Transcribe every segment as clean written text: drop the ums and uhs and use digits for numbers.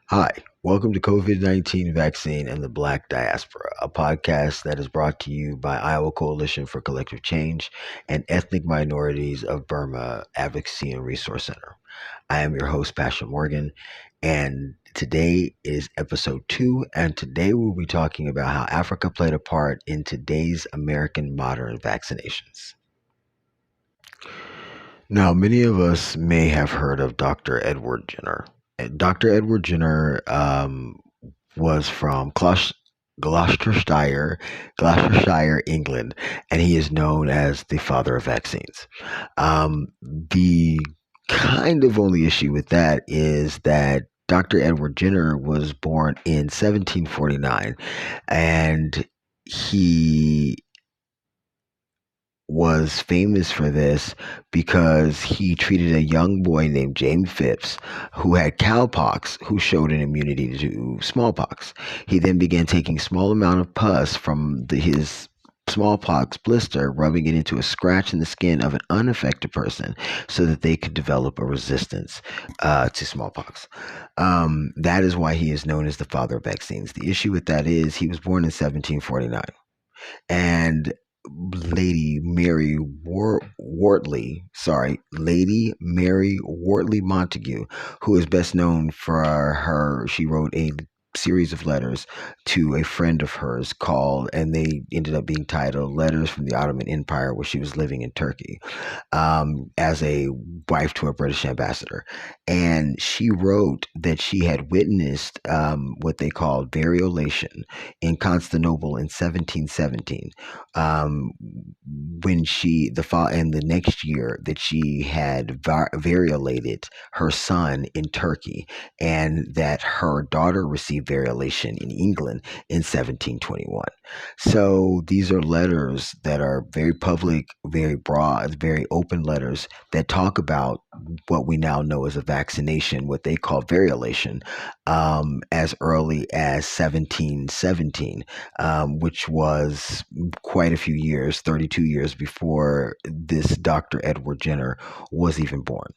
Hi, welcome to COVID-19 Vaccine and the Black Diaspora, a podcast that is brought to you by Iowa Coalition for Collective Change and Ethnic Minorities of Burma Advocacy and Resource Center. I am your host, Pasha Morgan, and today is Ep.2, and today we'll be talking about how Africa played a part in today's American modern vaccinations. Now, many of us may have heard of Dr. Edward Jenner. Dr. Edward Jenner was from Gloucestershire, England, and he is known as the father of vaccines. The kind of only issue with that is that Dr. Edward Jenner was born in 1749, and he was famous for this because he treated a young boy named James Phipps who had cowpox who showed an immunity to smallpox. He then began taking small amount of pus from his smallpox blister, rubbing it into a scratch in the skin of an unaffected person so that they could develop a resistance to smallpox. That is why he is known as the father of vaccines. The issue with that is he was born in 1749. And Lady Mary Wortley Montague, who is best known for she wrote a series of letters to a friend of hers and they ended up being titled Letters from the Ottoman Empire, where she was living in Turkey as a wife to a British ambassador. And she wrote that she had witnessed what they called variolation in Constantinople in 1717, when and the next year that she had variolated her son in Turkey, and that her daughter received variolation in England in 1721. So these are letters that are very public, very broad, very open letters that talk about what we now know as a vaccination, what they call variolation, as early as 1717, which was quite a few years, 32 years before this Dr. Edward Jenner was even born.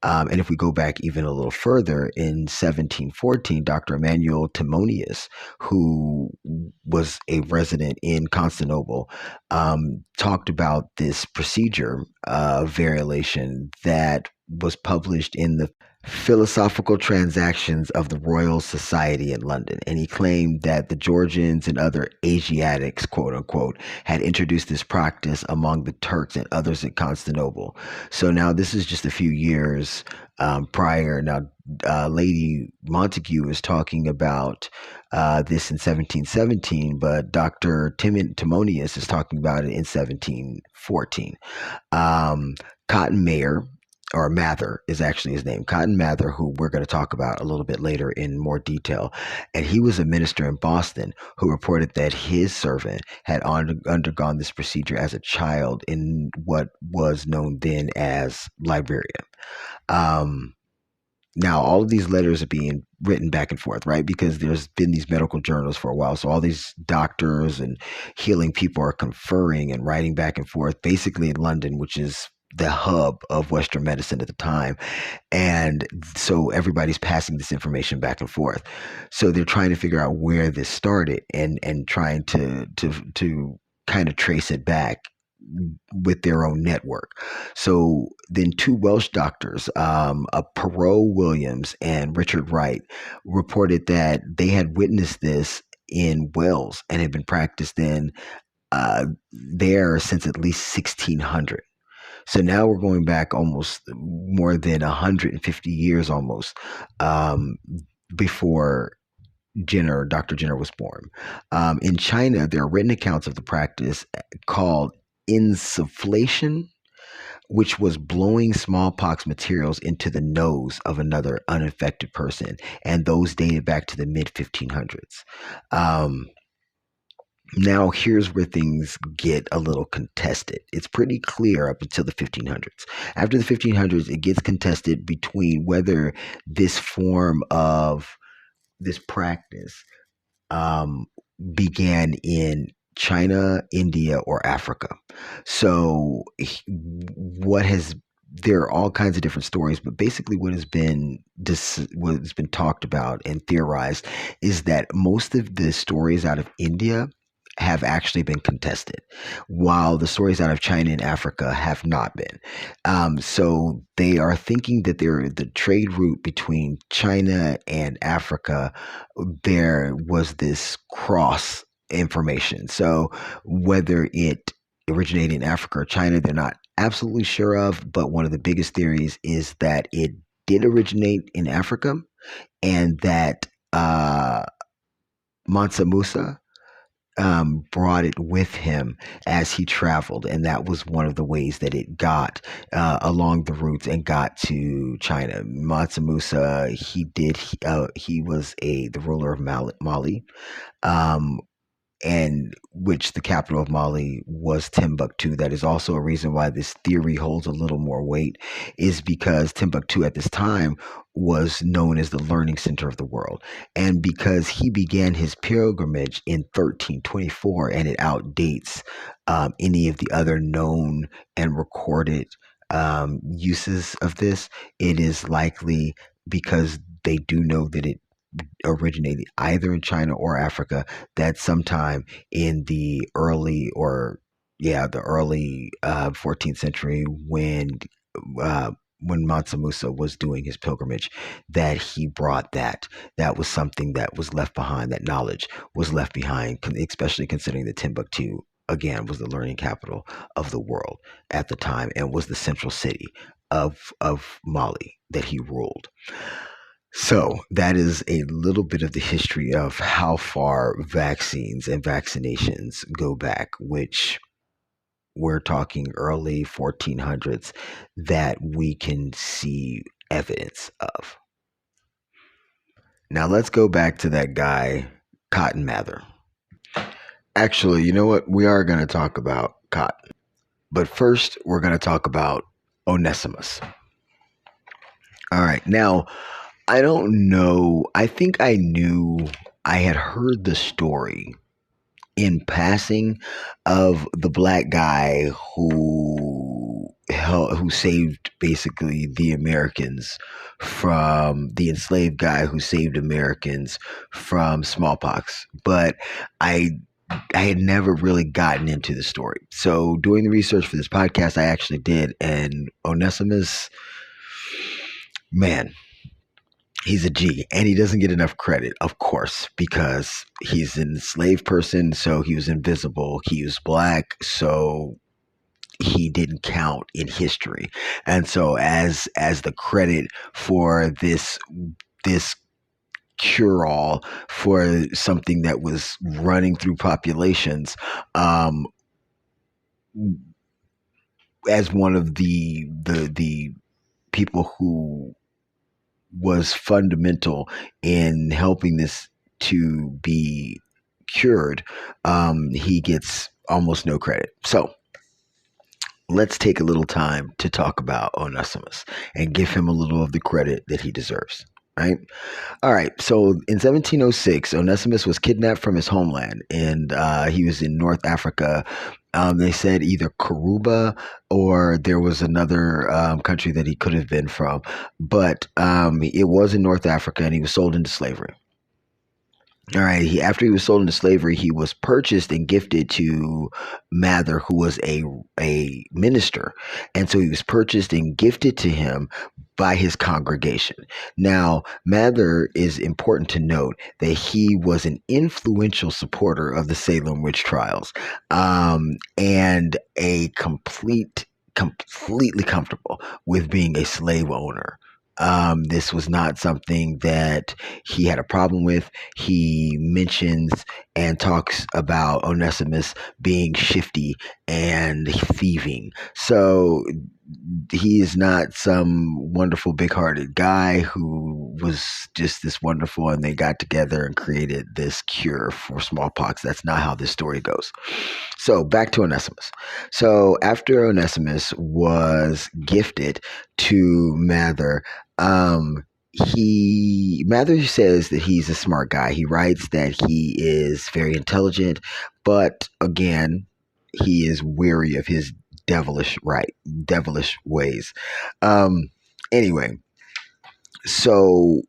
And if we go back even a little further, in 1714, Dr. Emmanuel Timonius, who was a resident in Constantinople, talked about this procedure of variolation that was published in the Philosophical Transactions of the Royal Society in London. And he claimed that the Georgians and other Asiatics, quote unquote, had introduced this practice among the Turks and others at Constantinople. So now this is just a few years prior. Now, Lady Montague is talking about this in 1717, but Dr. Timonius is talking about it in 1714. Cotton Mayer, or Mather is actually his name, Cotton Mather, who we're going to talk about a little bit later in more detail. And he was a minister in Boston who reported that his servant had undergone this procedure as a child in what was known then as Liberia. Now, all of these letters are being written back and forth, right? Because there's been these medical journals for a while. So all these doctors and healing people are conferring and writing back and forth, basically in London, which is the hub of Western medicine at the time. And so everybody's passing this information back and forth. So they're trying to figure out where this started and trying to kind of trace it back with their own network. So then two Welsh doctors, Perot Williams and Richard Wright, reported that they had witnessed this in Wales and had been practiced there since at least 1600. So now we're going back almost more than 150 years almost before Dr. Jenner was born. In China, there are written accounts of the practice called insufflation, which was blowing smallpox materials into the nose of another uninfected person. And those dated back to the mid 1500s. Now, here's where things get a little contested. It's pretty clear up until the 1500s. After the 1500s, it gets contested between whether this form of this practice began in China, India, or Africa. So what has there are all kinds of different stories, but basically what has been talked about and theorized is that most of the stories out of India have actually been contested, while the stories out of China and Africa have not been. So they are thinking that the trade route between China and Africa, there was this cross information. So whether it originated in Africa or China, they're not absolutely sure of, but one of the biggest theories is that it did originate in Africa and that Mansa Musa brought it with him as he traveled, and that was one of the ways that it got along the routes and got to China. Mansa Musa, he was the ruler of Mali. Um, and which the capital of Mali was Timbuktu. That is also a reason why this theory holds a little more weight, is because Timbuktu at this time was known as the learning center of the world. And because he began his pilgrimage in 1324 and it outdates any of the other known and recorded uses of this, it is likely because they do know that it originated either in China or Africa, that sometime in the early 14th century uh, when Mansa Musa was doing his pilgrimage, that he brought that. That was something that was left behind. That knowledge was left behind, especially considering that Timbuktu again was the learning capital of the world at the time and was the central city of Mali that he ruled. So that is a little bit of the history of how far vaccines and vaccinations go back, which we're talking early 1400s that we can see evidence of. Now let's go back to that guy, Cotton Mather. Actually, you know what? We are going to talk about Cotton. But first, we're going to talk about Onesimus. All right. Now, I don't know. I think I had heard the story in passing of the black guy who saved basically the Americans from the enslaved guy who saved Americans from smallpox. But I had never really gotten into the story. So doing the research for this podcast, I actually did. And Onesimus, man, he's a G, and he doesn't get enough credit, of course, because he's an enslaved person, so he was invisible. He was black, so he didn't count in history. And so as the credit for this cure-all for something that was running through populations, as one of the people who was fundamental in helping this to be cured, he gets almost no credit. So let's take a little time to talk about Onesimus and give him a little of the credit that he deserves. Right. All right. So in 1706, Onesimus was kidnapped from his homeland, and he was in North Africa. They said either Karuba or there was another country that he could have been from, but it was in North Africa, and he was sold into slavery. All right. After he was sold into slavery, he was purchased and gifted to Mather, who was a minister, and so he was purchased and gifted to him by his congregation. Now, Mather is important to note that he was an influential supporter of the Salem witch trials, and completely comfortable with being a slave owner. This was not something that he had a problem with. He mentions and talks about Onesimus being shifty and thieving. So he is not some wonderful big-hearted guy who was just this wonderful and they got together and created this cure for smallpox. That's not how this story goes. So back to Onesimus. So after Onesimus was gifted to Mather, Mather says that he's a smart guy. He writes that he is very intelligent, but again, he is weary of his devilish ways. Um, anyway, so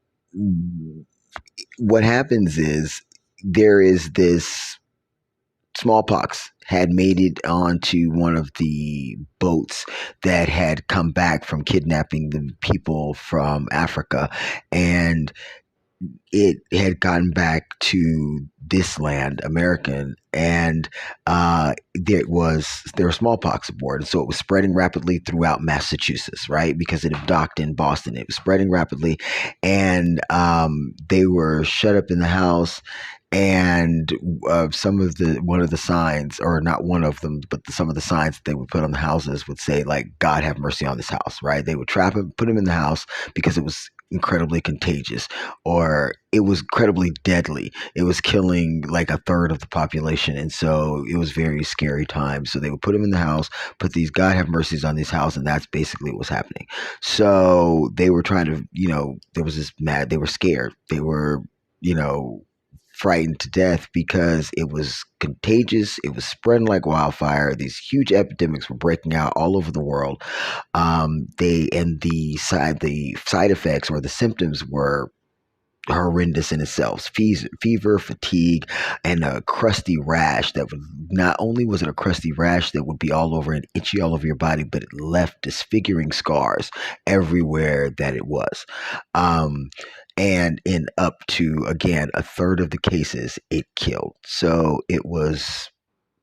what happens is there is this smallpox had made it onto one of the boats that had come back from kidnapping the people from Africa, and it had gotten back to this land, American, and there was smallpox aboard, and so it was spreading rapidly throughout Massachusetts, right? Because it had docked in Boston, it was spreading rapidly, and they were shut up in the house. And some of the one of the signs, or not one of them, but some of the signs that they would put on the houses would say like "God have mercy on this house," right? They would trap him, put him in the house because it was incredibly contagious, or it was incredibly deadly. It was killing like a third of the population, and so it was very scary time. So they would put him in the house, put these "God have mercies on this house," and that's basically what was happening. So they were trying to, there was this mad. They were scared. They were, you know, frightened to death because it was contagious. It was spreading like wildfire. These huge epidemics were breaking out all over the world. The side effects or the symptoms were horrendous in itself. Fever, fatigue, and a crusty rash that would, not only was it a crusty rash that would be all over and itchy all over your body, but it left disfiguring scars everywhere that it was. And in up to, again, a third of the cases, it killed. So it was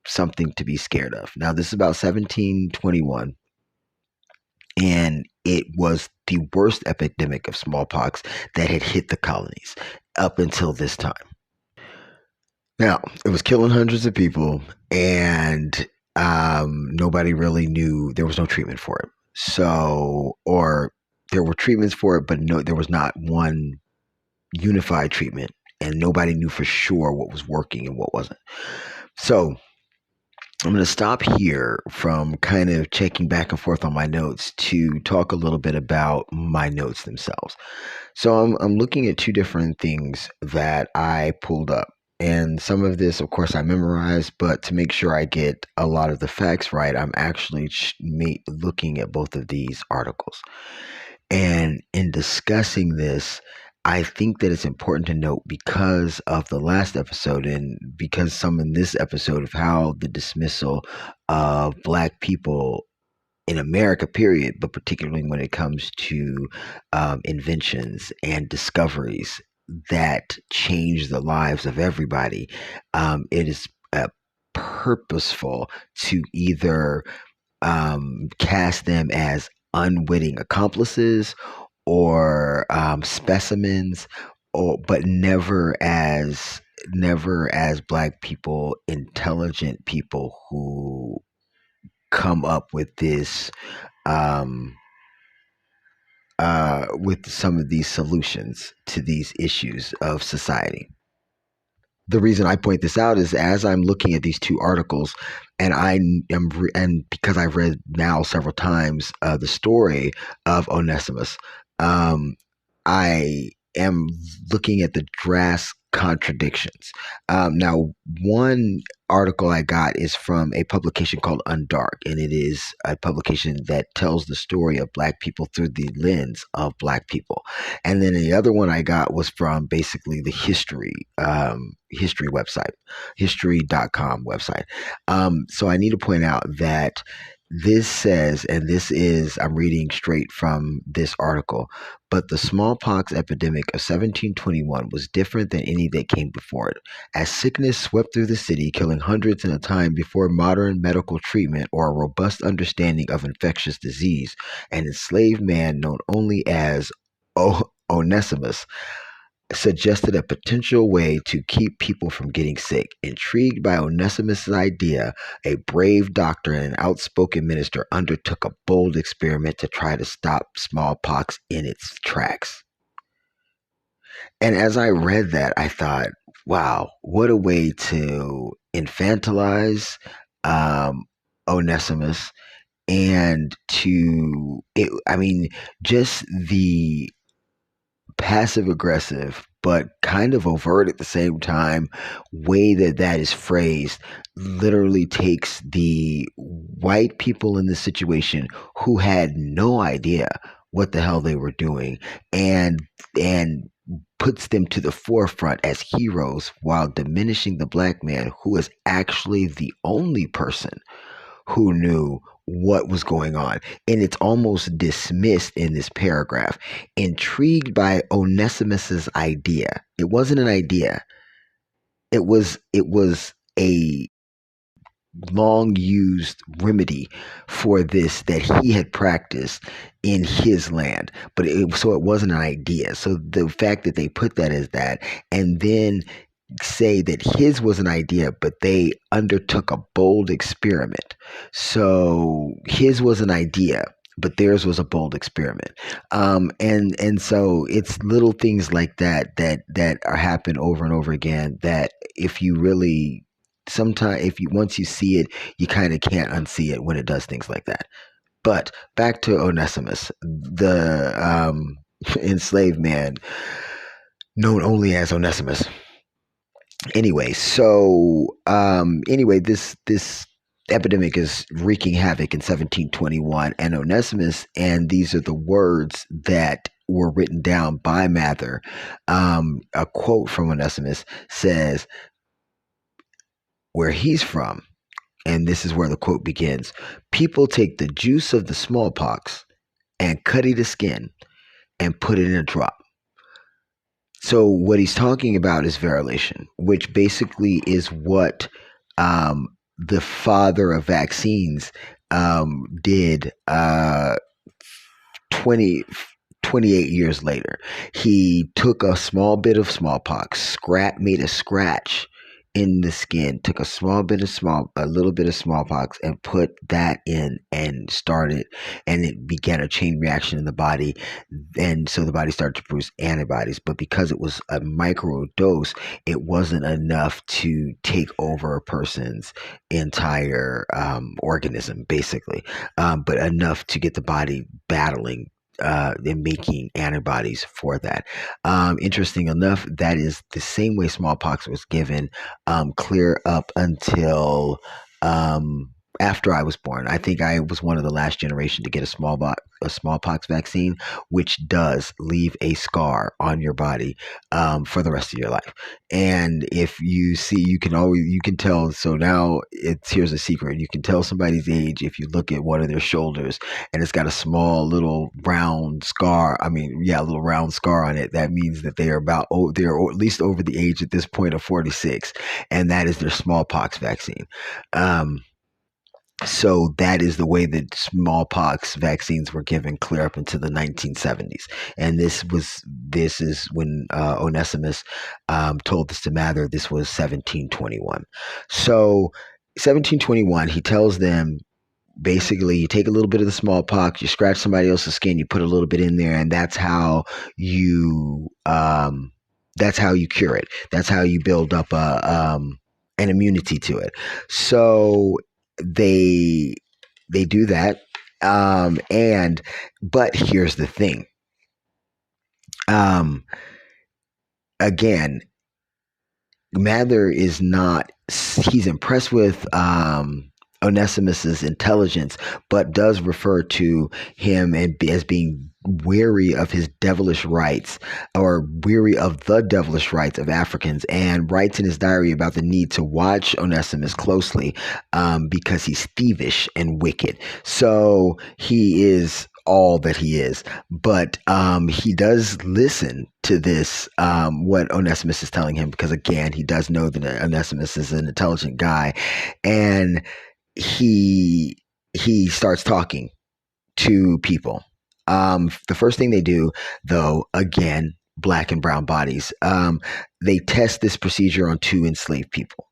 something to be scared of. Now, this is about 1721, and it was the worst epidemic of smallpox that had hit the colonies up until this time. Now, it was killing hundreds of people, and nobody really knew. There was no treatment for it. So, or there were treatments for it, but no, there was not one unified treatment, and nobody knew for sure what was working and what wasn't. So I'm going to stop here from kind of checking back and forth on my notes to talk a little bit about my notes themselves. So I'm looking at two different things that I pulled up. And some of this, of course, I memorized, but to make sure I get a lot of the facts right, I'm actually looking at both of these articles. And in discussing this, I think that it's important to note, because of the last episode and because some in this episode, of how the dismissal of Black people in America, period, but particularly when it comes to inventions and discoveries that change the lives of everybody, it is purposeful to either cast them as unwitting accomplices or specimens, but never as Black people, intelligent people who come up with this with some of these solutions to these issues of society. The reason I point this out is, as I'm looking at these two articles, and and because I've read now several times the story of Onesimus, I am looking at the drastic contradictions. Now, one article I got is from a publication called Undark, and it is a publication that tells the story of Black people through the lens of Black people. And then the other one I got was from basically the history website, history.com website. So I need to point out that this says, and this is, I'm reading straight from this article, but the smallpox epidemic of 1721 was different than any that came before it, as sickness swept through the city, killing hundreds in a time before modern medical treatment or a robust understanding of infectious disease. An enslaved man known only as Onesimus suggested a potential way to keep people from getting sick. Intrigued by Onesimus' idea, a brave doctor and an outspoken minister undertook a bold experiment to try to stop smallpox in its tracks. And as I read that, I thought, wow, what a way to infantilize Onesimus, and just the passive aggressive, but kind of overt at the same time, way that is phrased literally takes the white people in this situation who had no idea what the hell they were doing and puts them to the forefront as heroes while diminishing the black man who is actually the only person who knew what was going on. And it's almost dismissed in this paragraph. Intrigued by Onesimus's idea. It wasn't an idea. It was a long used remedy for this that he had practiced in his land, but so it wasn't an idea. So the fact that they put that as that, and then say that his was an idea, but they undertook a bold experiment. So his was an idea, but theirs was a bold experiment. And so it's little things like that are happen over and over again. That if you really sometimes if you once you see it, you kind of can't unsee it when it does things like that. But back to Onesimus, the enslaved man known only as Onesimus. Anyway, this epidemic is wreaking havoc in 1721, and Onesimus, and these are the words that were written down by Mather. A quote from Onesimus says, where he's from, and this is where the quote begins: people take the juice of the smallpox and cut the skin and put it in a drop. So what he's talking about is variolation, which basically is what the father of vaccines did 20, 28 years later. He took a small bit of smallpox, made a scratch in the skin, took a little bit of smallpox and put that in and started, and it began a chain reaction in the body. And so the body started to produce antibodies, but because it was a micro dose, it wasn't enough to take over a person's entire organism, basically, but enough to get the body battling and making antibodies for that. Interesting enough, that is the same way smallpox was given clear up until after I was born. I think I was one of the last generation to get a smallpox vaccine, which does leave a scar on your body for the rest of your life. And if you see, you can tell. So now here's a secret: you can tell somebody's age if you look at one of their shoulders and it's got a small little round scar. A little round scar on it. That means that they're at least over the age at this point of 46, and that is their smallpox vaccine. So that is the way that smallpox vaccines were given clear up into the 1970s. And this is when Onesimus told this to Mather. This was 1721. So 1721, he tells them, basically, you take a little bit of the smallpox, you scratch somebody else's skin, you put a little bit in there, and that's how you cure it. That's how you build up an immunity to it. So they do that, but here's the thing. Again, Mather is not. He's impressed with Onesimus's intelligence, but does refer to him as being weary of his devilish rights, or weary of the devilish rights of Africans, and writes in his diary about the need to watch Onesimus closely because he's thievish and wicked. So he is all that he is, but he does listen to this, what Onesimus is telling him, because again, he does know that Onesimus is an intelligent guy, and he starts talking to people. The first thing they do, though, again, black and brown bodies, they test this procedure on 2 enslaved people.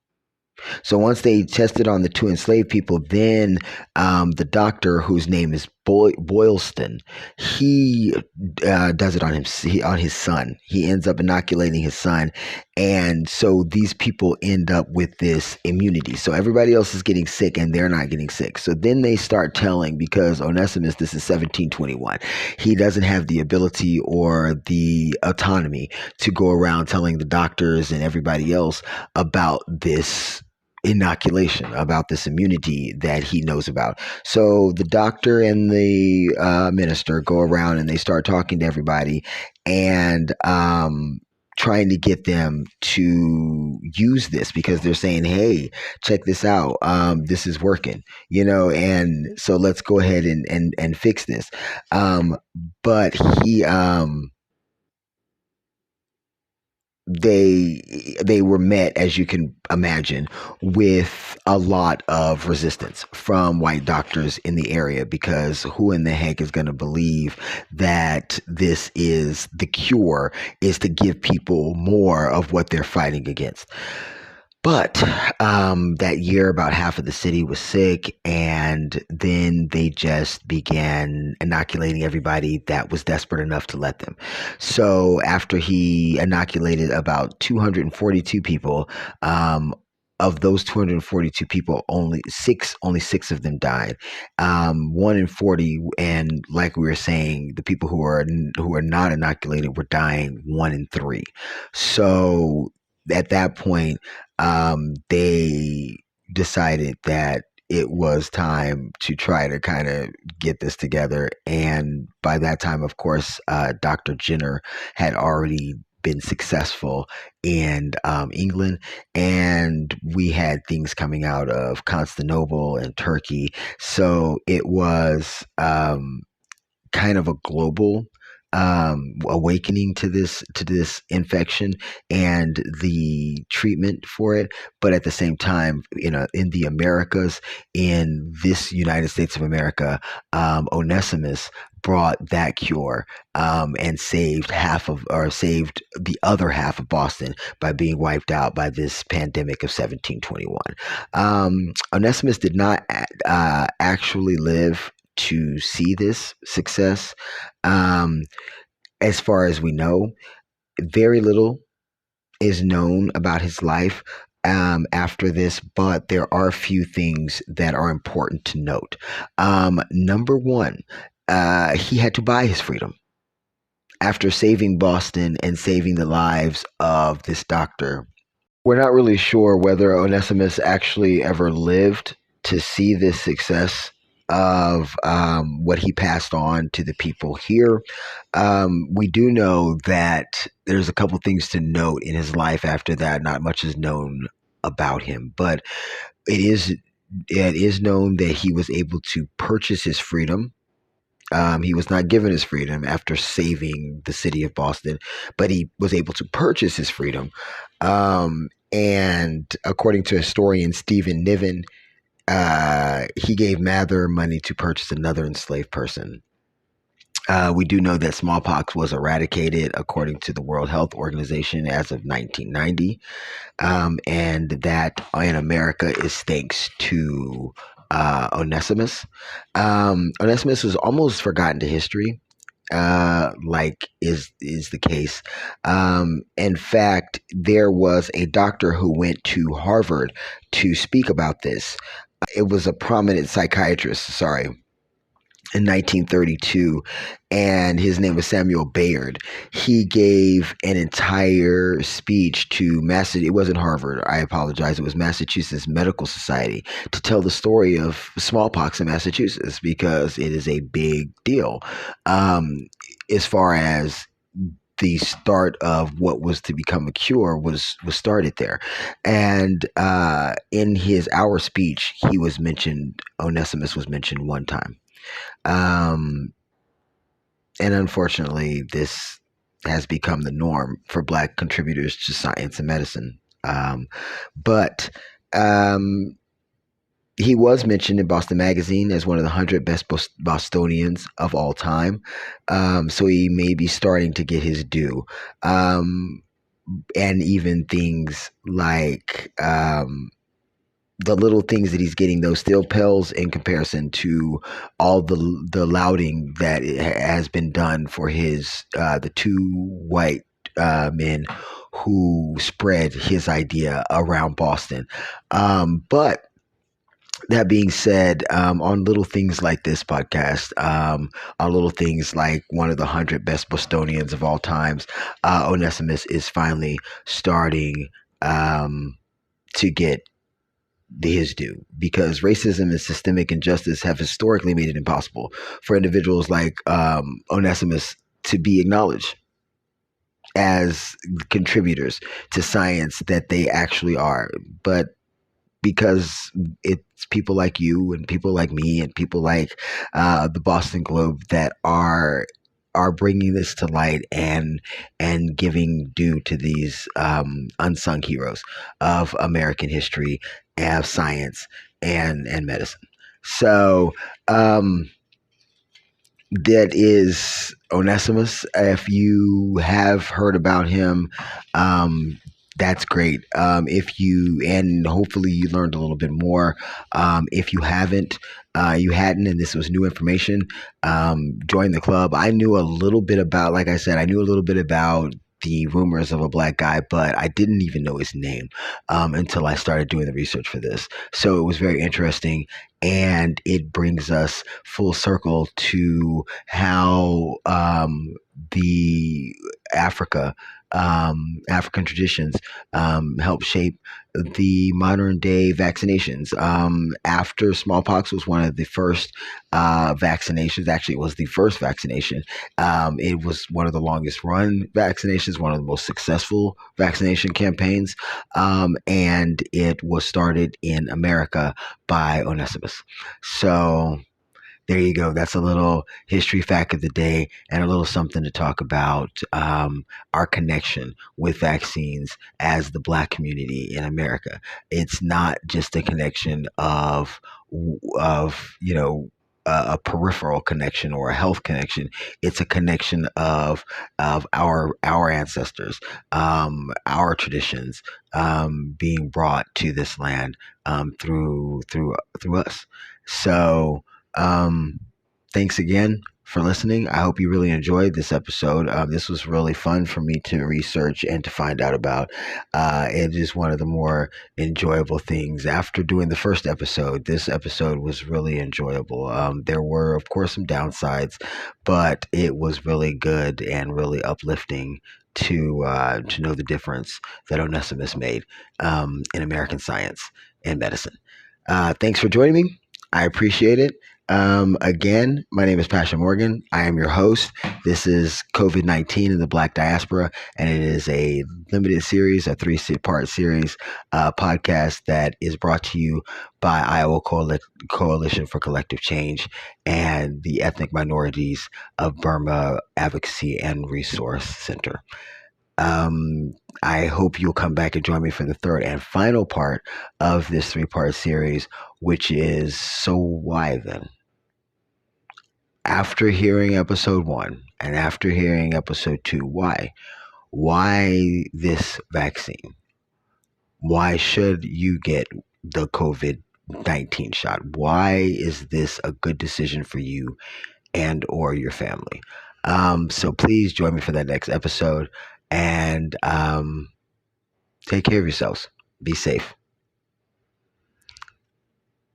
So once they tested on the two enslaved people, then the doctor, whose name is Boylston, he does it on on his son. He ends up inoculating his son, and so these people end up with this immunity. So everybody else is getting sick, and they're not getting sick. So then they start telling, because Onesimus, this is 1721, he doesn't have the ability or the autonomy to go around telling the doctors and everybody else about this inoculation, about this immunity that he knows about. So the doctor and the minister go around and they start talking to everybody and trying to get them to use this, because they're saying, hey, check this out, this is working, and so let's go ahead and fix this. But he they were met, as you can imagine, with a lot of resistance from white doctors in the area, because who in the heck is going to believe that this is the cure, is to give people more of what they're fighting against. But that year, about half of the city was sick, and then they just began inoculating everybody that was desperate enough to let them. So after he inoculated about 242 people, of those 242 people, only six of them died. 1 in 40, and like we were saying, the people who are not inoculated were dying 1 in 3. So at that point, they decided that it was time to try to kind of get this together. And by that time, of course, Dr. Jenner had already been successful in England, and we had things coming out of Constantinople and Turkey. So it was kind of a global awakening to this infection and the treatment for it. But at the same time, in the Americas, in this United States of America, Onesimus brought that cure, and saved the other half of Boston by being wiped out by this pandemic of 1721. Onesimus did not actually live to see this success. Um, as far as we know, very little is known about his life after this, but there are a few things that are important to note. Number one, he had to buy his freedom. After saving Boston and saving the lives of this doctor, we're not really sure whether Onesimus actually ever lived to see this success of what he passed on to the people here. We do know that there's a couple things to note in his life after that. Not much is known about him, but it is known that he was able to purchase his freedom. He was not given his freedom after saving the city of Boston, but he was able to purchase his freedom. And according to historian Stephen Niven, he gave Mather money to purchase another enslaved person. We do know that smallpox was eradicated, according to the World Health Organization, as of 1990, and that in America is thanks to Onesimus. Onesimus was almost forgotten to history, like is the case. In fact, there was a doctor who went to Harvard to speak about this. It was a prominent psychiatrist, sorry, in 1932, and his name was Samuel Bayard. He gave an entire speech to it wasn't Harvard, I apologize, it was Massachusetts Medical Society, to tell the story of smallpox in Massachusetts, because it is a big deal. As far as the start of what was to become a cure was started there. And in his hour speech, Onesimus was mentioned one time. And unfortunately, this has become the norm for Black contributors to science and medicine. But he was mentioned in Boston Magazine as one of the 100 best Bostonians of all time. So he may be starting to get his due. And even things like the little things that he's getting, those still pales in comparison to all the lauding that has been done for his the two white men who spread his idea around Boston. But that being said, on little things like this podcast, on little things like one of the 100 best Bostonians of all times, Onesimus is finally starting to get his due, because racism and systemic injustice have historically made it impossible for individuals like Onesimus to be acknowledged as contributors to science that they actually are. But because it's people like you and people like me and people like the Boston Globe that are bringing this to light and giving due to these unsung heroes of American history, of science, and medicine. So that is Onesimus. If you have heard about him, that's great. If you, and hopefully you learned a little bit more. If you haven't, you hadn't, and this was new information, join the club. I knew a little bit about, like I said, I knew a little bit about the rumors of a black guy, but I didn't even know his name until I started doing the research for this. So it was very interesting, and it brings us full circle to how the African traditions help shape the modern day vaccinations. After smallpox was one of the first vaccinations, actually, it was the first vaccination. It was one of the longest run vaccinations, one of the most successful vaccination campaigns, and it was started in America by Onesimus. So there you go. That's a little history fact of the day and a little something to talk about our connection with vaccines as the Black community in America. It's not just a connection of a peripheral connection or a health connection. It's a connection of our ancestors, our traditions being brought to this land through us. So thanks again for listening. I hope you really enjoyed this episode. This was really fun for me to research and to find out about. It is one of the more enjoyable things. After doing the first episode, this episode was really enjoyable. There were, of course, some downsides, but it was really good and really uplifting to know the difference that Onesimus made in American science and medicine. Thanks for joining me. I appreciate it. Again, my name is Pasha Morgan. I am your host. This is COVID-19 in the Black Diaspora, and it is a limited series, a 3-part series podcast that is brought to you by Iowa Coalition for Collective Change and the Ethnic Minorities of Burma Advocacy and Resource Center. I hope you'll come back and join me for the third and final part of this 3-part series, which is So Why Then? After hearing episode 1 and after hearing episode 2, why? Why this vaccine? Why should you get the COVID-19 shot? Why is this a good decision for you and or your family? So please join me for that next episode, and take care of yourselves. Be safe.